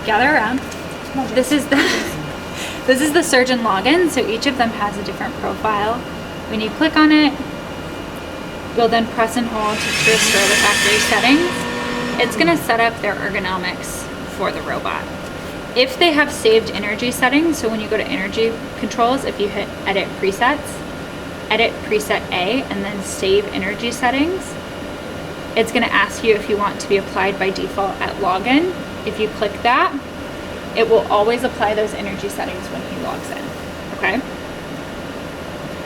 gather around. This is the this is the surgeon login, so each of them has a different profile. When you click on it, you'll then press and hold to restore the factory settings. It's going to set up their ergonomics for the robot. If they have saved energy settings, so when you go to energy controls, if you hit edit presets, edit preset A, and then save energy settings, it's going to ask you if you want to be applied by default at login. If you click that, it will always apply those energy settings when he logs in, okay?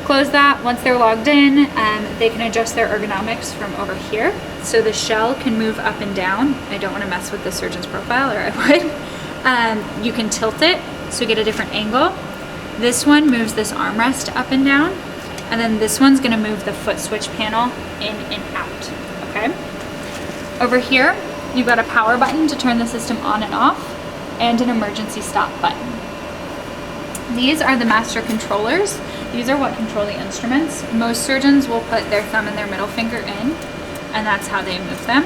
Close that. Once they're logged in, they can adjust their ergonomics from over here. So the shell can move up and down. I don't want to mess with the surgeon's profile, or I would. You can tilt it, so get a different angle. This one moves this armrest up and down, and then this one's going to move the foot switch panel in and out, okay? Over here, you've got a power button to turn the system on and off, and an emergency stop button. These are the master controllers. These are what control the instruments. Most surgeons will put their thumb and their middle finger in, and that's how they move them.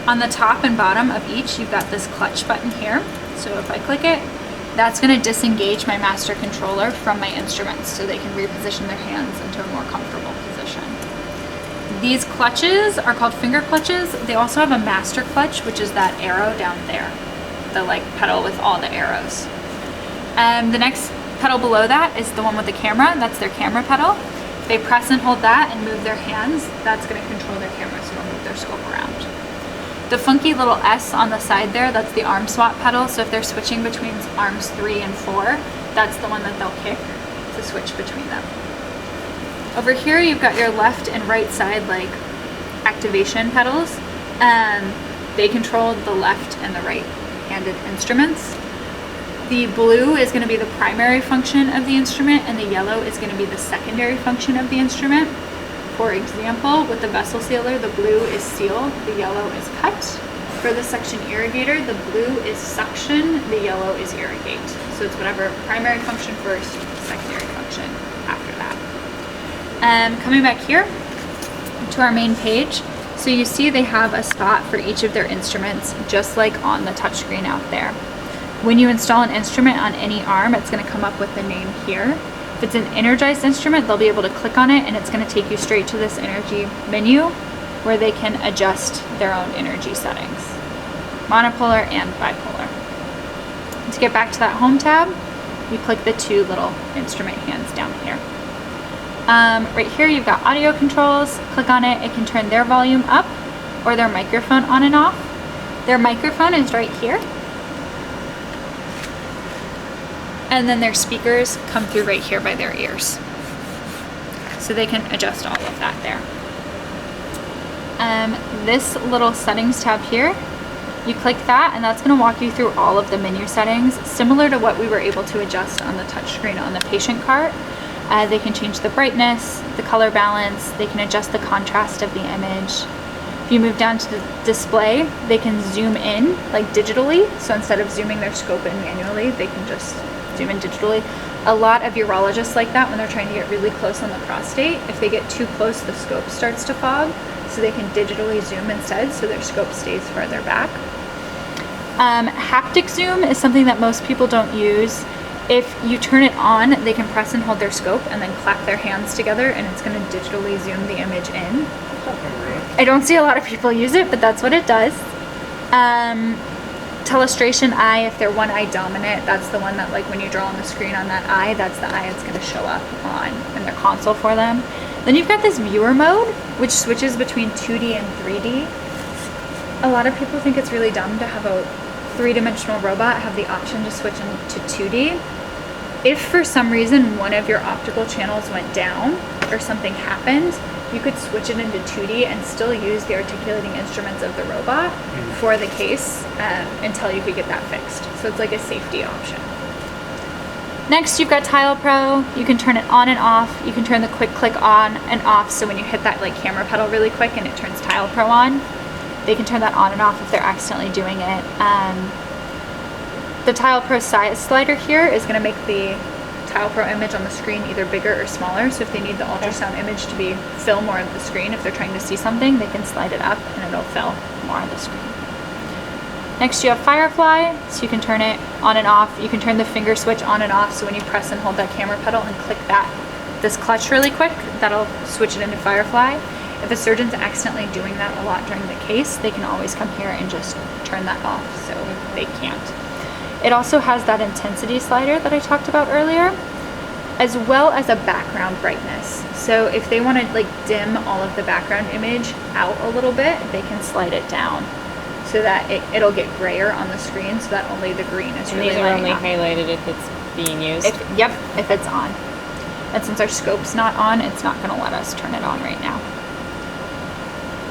On the top and bottom of each, you've got this clutch button here. So if I click it, that's going to disengage my master controller from my instruments so they can reposition their hands into a more comfortable position. These clutches are called finger clutches. They also have a master clutch, which is that arrow down there, the like pedal with all the arrows. The next pedal below that is the one with the camera. That's their camera pedal. They press and hold that and move their hands. That's going to control their camera, so it'll move their scope around. The funky little S on the side there, that's the arm swap pedal. So if they're switching between arms 3 and 4, that's the one that they'll kick to switch between them. Over here, you've got your left and right side like activation pedals. They control the left and the right-handed instruments. The blue is going to be the primary function of the instrument, and the yellow is going to be the secondary function of the instrument. For example, with the vessel sealer, the blue is seal, the yellow is cut. For the suction irrigator, the blue is suction, the yellow is irrigate. So it's whatever primary function first, secondary function after that. Coming back here to our main page, so you see they have a spot for each of their instruments, just like on the touchscreen out there. When you install an instrument on any arm, it's going to come up with the name here. If it's an energized instrument, they'll be able to click on it, and it's going to take you straight to this energy menu where they can adjust their own energy settings, monopolar and bipolar. To get back to that home tab, you click the 2 little instrument hands down here. Right here, you've got audio controls. Click on it. It can turn their volume up or their microphone on and off. Their microphone is right here. And then their speakers come through right here by their ears. So they can adjust all of that there. This little settings tab here, you click that, and that's going to walk you through all of the menu settings, similar to what we were able to adjust on the touchscreen on the patient cart. They can change the brightness, the color balance, they can adjust the contrast of the image. If you move down to the display, they can zoom in like digitally. So instead of zooming their scope in manually, they can just zoom in digitally. A lot of urologists like that when they're trying to get really close on the prostate. If they get too close, the scope starts to fog, so they can digitally zoom instead, so their scope stays further back. Haptic zoom is something that most people don't use. If you turn it on, they can press and hold their scope and then clap their hands together, and it's going to digitally zoom the image in. I don't see a lot of people use it, but that's what it does. Telestration eye, if they're one eye dominant, that's the one that, like, when you draw on the screen on that eye, that's the eye that's going to show up on in their console for them. Then you've got this viewer mode, which switches between 2D and 3D. A lot of people think it's really dumb to have a 3-dimensional robot have the option to switch into 2D. If for some reason one of your optical channels went down or something happened, you could switch it into 2D and still use the articulating instruments of the robot for the case until you could get that fixed. So it's like a safety option. Next, you've got Tile Pro. You can turn it on and off. You can turn the quick click on and off, so when you hit that like camera pedal really quick and it turns Tile Pro on, they can turn that on and off if they're accidentally doing it. The Tile Pro size slider here is going to make the Tile Pro image on the screen either bigger or smaller. So if they need the ultrasound image to fill more of the screen, if they're trying to see something, they can slide it up and it'll fill more of the screen. Next you have Firefly, so you can turn it on and off. You can turn the finger switch on and off, so when you press and hold that camera pedal and click this clutch really quick, that'll switch it into Firefly. If a surgeon's accidentally doing that a lot during the case, they can always come here and just turn that off, so they can't. It also has that intensity slider that I talked about earlier, as well as a background brightness. So if they want to like dim all of the background image out a little bit, they can slide it down so that it'll get grayer on the screen, so that only the green is really lighting up. And these are only highlighted if it's being used? If it's on. And since our scope's not on, it's not going to let us turn it on right now.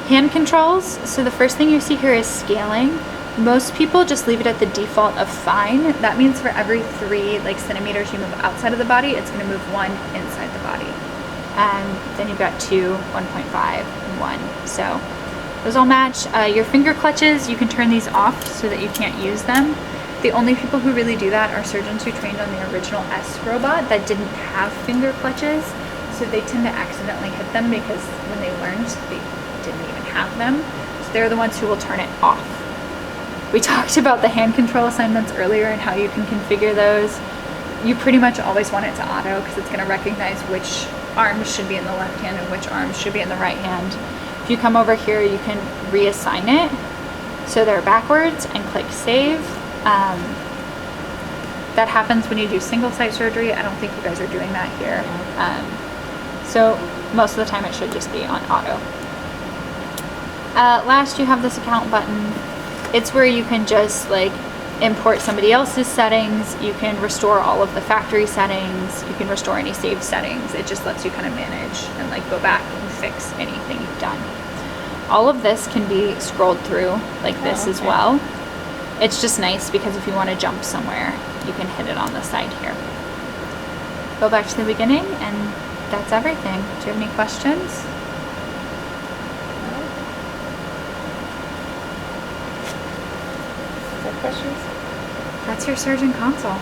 Hand controls. So the first thing you see here is scaling. Most people just leave it at the default of fine. That means for every 3 centimeters you move outside of the body, it's going to move 1 inside the body. And then you've got 2, 1.5, and 1. So those all match. Your finger clutches, you can turn these off so that you can't use them. The only people who really do that are surgeons who trained on the original S robot that didn't have finger clutches. So they tend to accidentally hit them because when they learned, they didn't even have them. So they're the ones who will turn it off. We talked about the hand control assignments earlier and how you can configure those. You pretty much always want it to auto because it's going to recognize which arms should be in the left hand and which arms should be in the right hand. If you come over here, you can reassign it so they're backwards and click save. That happens when you do single site surgery. I don't think you guys are doing that here. So most of the time it should just be on auto. Last, you have this account button. It's where you can just import somebody else's settings. You can restore all of the factory settings. You can restore any saved settings. It just lets you kind of manage and go back and fix anything you've done. All of this can be scrolled through like this as well. It's just nice because if you want to jump somewhere, you can hit it on the side here. Go back to the beginning and that's everything. Do you have any questions? Questions? That's your surgeon console.